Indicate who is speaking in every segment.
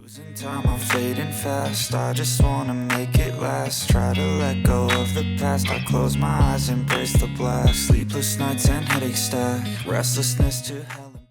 Speaker 1: Losing time, I'm fading fast. I just wanna make it last. Try to let go of the past. I close my eyes, embrace the blast. Sleepless nights and headache stack. Restlessness to hell and back.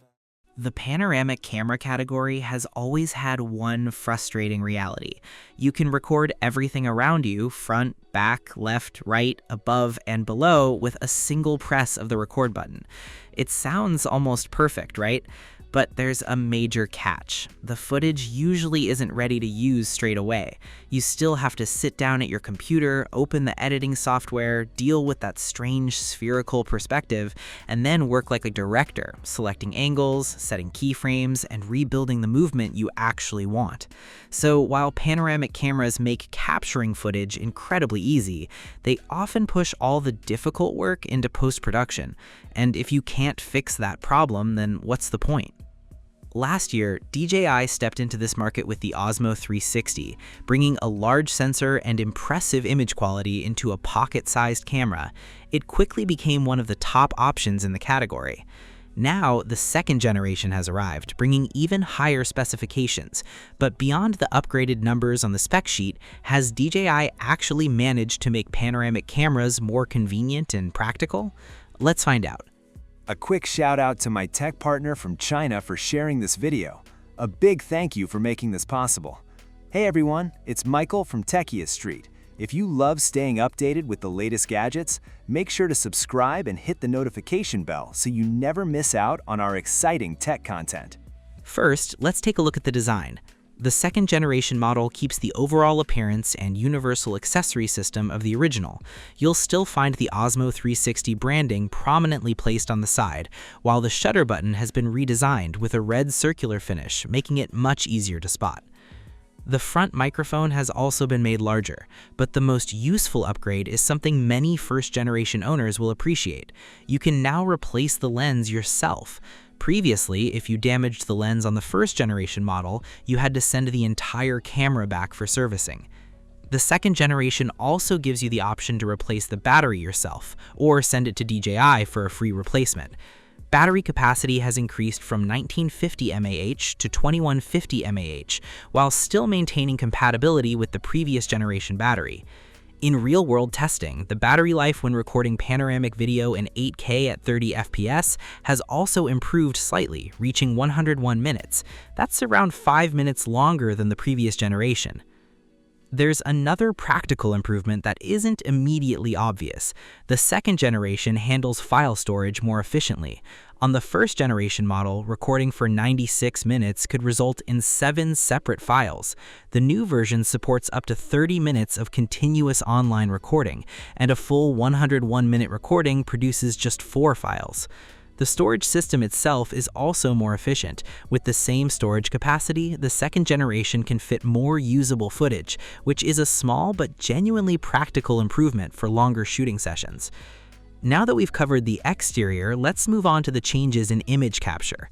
Speaker 2: The panoramic camera category has always had one frustrating reality. You can record everything around you, front, back, left, right, above, and below, with a single press of the record button. It sounds almost perfect, right? But there's a major catch. The footage usually isn't ready to use straight away. You still have to sit down at your computer, open the editing software, deal with that strange spherical perspective, and then work like a director, selecting angles, setting keyframes, and rebuilding the movement you actually want. So while panoramic cameras make capturing footage incredibly easy, they often push all the difficult work into post-production. And if you can't fix that problem, then what's the point? Last year, DJI stepped into this market with the Osmo 360, bringing a large sensor and impressive image quality into a pocket-sized camera. It quickly became one of the top options in the category. Now, the second generation has arrived, bringing even higher specifications. But beyond the upgraded numbers on the spec sheet, has DJI actually managed to make panoramic cameras more convenient and practical? Let's find out.
Speaker 3: A quick shout out to my tech partner from China for sharing this video. A big thank you for making this possible. Hey everyone, it's Michael from techiestreet. If you love staying updated with the latest gadgets, make sure to subscribe and hit the notification bell so you never miss out on our exciting tech content.
Speaker 2: First, let's take a look at the design. The second generation model keeps the overall appearance and universal accessory system of the original. You'll still find the Osmo 360 branding prominently placed on the side, while the shutter button has been redesigned with a red circular finish, making it much easier to spot. The front microphone has also been made larger, but the most useful upgrade is something many first-generation owners will appreciate. You can now replace the lens yourself. Previously, if you damaged the lens on the first-generation model, you had to send the entire camera back for servicing. The second generation also gives you the option to replace the battery yourself, or send it to DJI for a free replacement. Battery capacity has increased from 1950 mAh to 2150 mAh, while still maintaining compatibility with the previous generation battery. In real-world testing, the battery life when recording panoramic video in 8K at 30 FPS has also improved slightly, reaching 101 minutes. That's around 5 minutes longer than the previous generation. There's another practical improvement that isn't immediately obvious. The second generation handles file storage more efficiently. On the first generation model, recording for 96 minutes could result in 7 separate files. The new version supports up to 30 minutes of continuous online recording, and a full 101-minute recording produces just 4 files. The storage system itself is also more efficient. With the same storage capacity, the second generation can fit more usable footage, which is a small but genuinely practical improvement for longer shooting sessions. Now that we've covered the exterior, let's move on to the changes in image capture.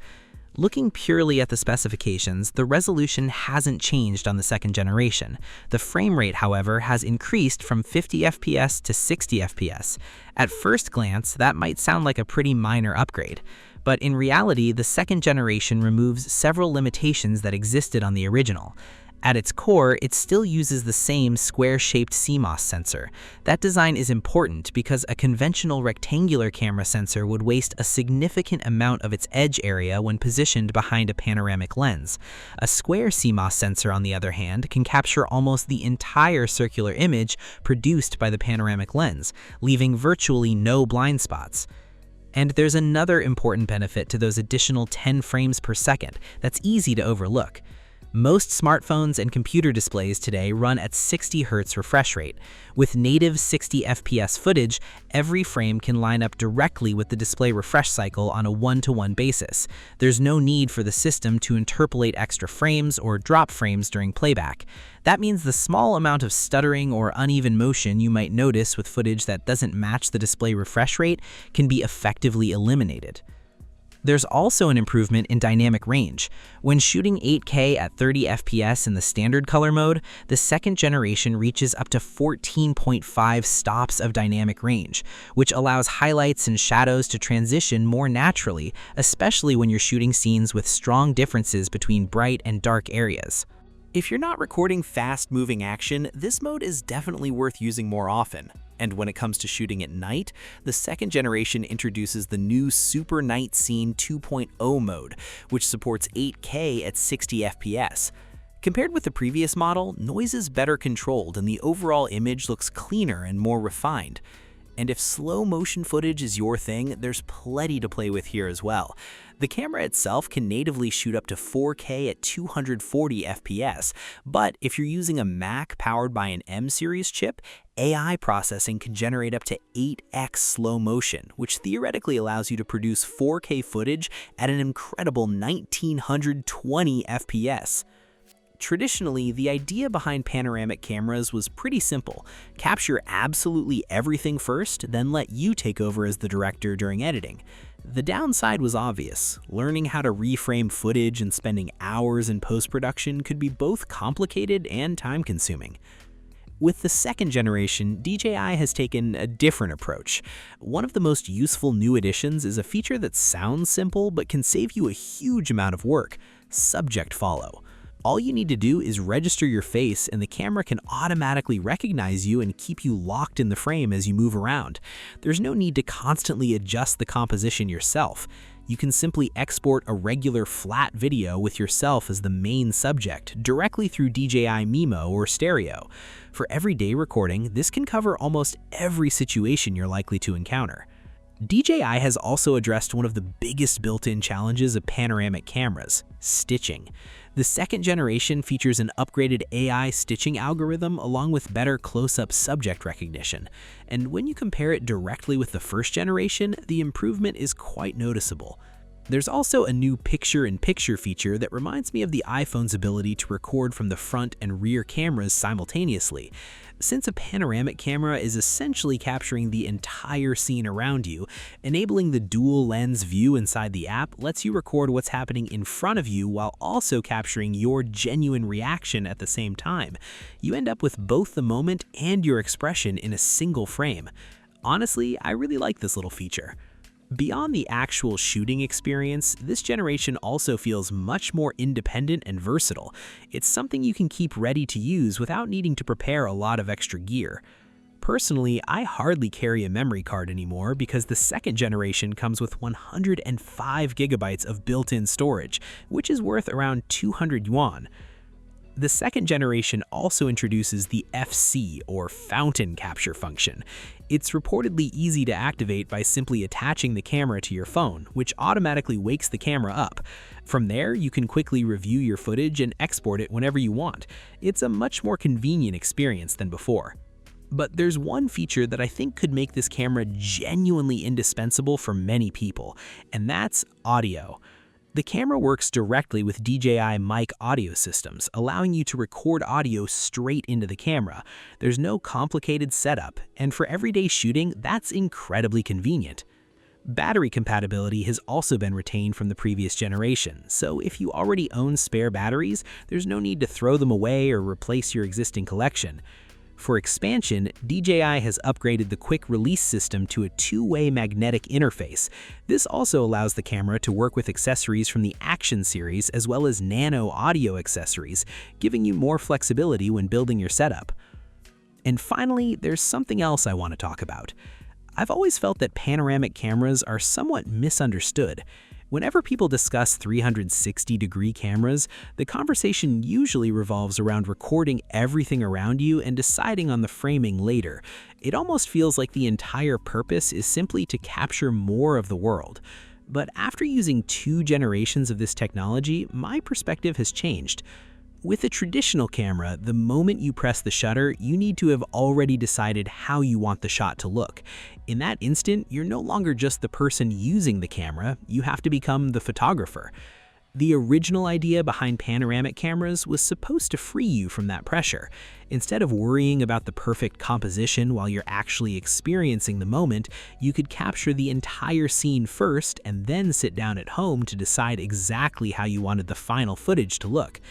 Speaker 2: Looking purely at the specifications, the resolution hasn't changed on the second generation. The frame rate, however, has increased from 50 FPS to 60 FPS. At first glance, that might sound like a pretty minor upgrade. But in reality, the second generation removes several limitations that existed on the original. At its core, it still uses the same square-shaped CMOS sensor. That design is important because a conventional rectangular camera sensor would waste a significant amount of its edge area when positioned behind a panoramic lens. A square CMOS sensor, on the other hand, can capture almost the entire circular image produced by the panoramic lens, leaving virtually no blind spots. And there's another important benefit to those additional 10 frames per second that's easy to overlook. Most smartphones and computer displays today run at 60 Hz refresh rate. With native 60 FPS footage, every frame can line up directly with the display refresh cycle on a one-to-one basis. There's no need for the system to interpolate extra frames or drop frames during playback. That means the small amount of stuttering or uneven motion you might notice with footage that doesn't match the display refresh rate can be effectively eliminated. There's also an improvement in dynamic range. When shooting 8K at 30 FPS in the standard color mode, the second generation reaches up to 14.5 stops of dynamic range, which allows highlights and shadows to transition more naturally, especially when you're shooting scenes with strong differences between bright and dark areas. If you're not recording fast-moving action, this mode is definitely worth using more often. And when it comes to shooting at night, the second generation introduces the new Super Night Scene 2.0 mode, which supports 8K at 60 FPS. Compared with the previous model, noise is better controlled and the overall image looks cleaner and more refined. And if slow motion footage is your thing, there's plenty to play with here as well. The camera itself can natively shoot up to 4K at 240 FPS, but if you're using a Mac powered by an M-series chip, AI processing can generate up to 8x slow motion, which theoretically allows you to produce 4K footage at an incredible 1920 FPS. Traditionally, the idea behind panoramic cameras was pretty simple. Capture absolutely everything first, then let you take over as the director during editing. The downside was obvious. Learning how to reframe footage and spending hours in post-production could be both complicated and time-consuming. With the second generation, DJI has taken a different approach. One of the most useful new additions is a feature that sounds simple but can save you a huge amount of work: subject follow. All you need to do is register your face and the camera can automatically recognize you and keep you locked in the frame as you move around. There's no need to constantly adjust the composition yourself. You can simply export a regular flat video with yourself as the main subject directly through DJI Mimo or Stereo. For everyday recording, this can cover almost every situation you're likely to encounter. DJI has also addressed one of the biggest built-in challenges of panoramic cameras: stitching. The second generation features an upgraded AI stitching algorithm along with better close-up subject recognition. And when you compare it directly with the first generation, the improvement is quite noticeable. There's also a new picture-in-picture feature that reminds me of the iPhone's ability to record from the front and rear cameras simultaneously. Since a panoramic camera is essentially capturing the entire scene around you, enabling the dual lens view inside the app lets you record what's happening in front of you while also capturing your genuine reaction at the same time. You end up with both the moment and your expression in a single frame. Honestly, I really like this little feature. Beyond the actual shooting experience, this generation also feels much more independent and versatile. It's something you can keep ready to use without needing to prepare a lot of extra gear. Personally, I hardly carry a memory card anymore because the second generation comes with 105 gigabytes of built-in storage, which is worth around 200 yuan. The second generation also introduces the FC, or fountain capture function. It's reportedly easy to activate by simply attaching the camera to your phone, which automatically wakes the camera up. From there, you can quickly review your footage and export it whenever you want. It's a much more convenient experience than before. But there's one feature that I think could make this camera genuinely indispensable for many people, and that's audio. The camera works directly with DJI mic audio systems, allowing you to record audio straight into the camera. There's no complicated setup, and for everyday shooting, that's incredibly convenient. Battery compatibility has also been retained from the previous generation, so if you already own spare batteries, there's no need to throw them away or replace your existing collection. For expansion, DJI has upgraded the quick release system to a two-way magnetic interface. This also allows the camera to work with accessories from the Action series as well as nano audio accessories, giving you more flexibility when building your setup. And finally, there's something else I want to talk about. I've always felt that panoramic cameras are somewhat misunderstood. Whenever people discuss 360-degree cameras, the conversation usually revolves around recording everything around you and deciding on the framing later. It almost feels like the entire purpose is simply to capture more of the world. But after using 2 generations of this technology, my perspective has changed. With a traditional camera, the moment you press the shutter, you need to have already decided how you want the shot to look. In that instant, you're no longer just the person using the camera, you have to become the photographer. The original idea behind panoramic cameras was supposed to free you from that pressure. Instead of worrying about the perfect composition while you're actually experiencing the moment, you could capture the entire scene first and then sit down at home to decide exactly how you wanted the final footage to look.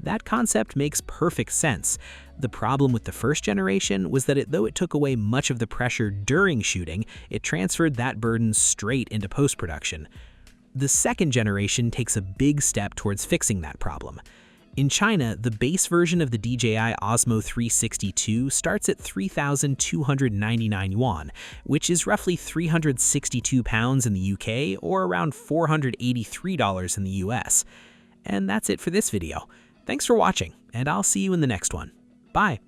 Speaker 2: That concept makes perfect sense. The problem with the first generation was that though it took away much of the pressure during shooting, it transferred that burden straight into post-production. The second generation takes a big step towards fixing that problem. In China, the base version of the DJI Osmo 362 starts at 3,299 yuan, which is roughly 362 pounds in the UK or around $483 in the US. And that's it for this video. Thanks for watching, and I'll see you in the next one. Bye!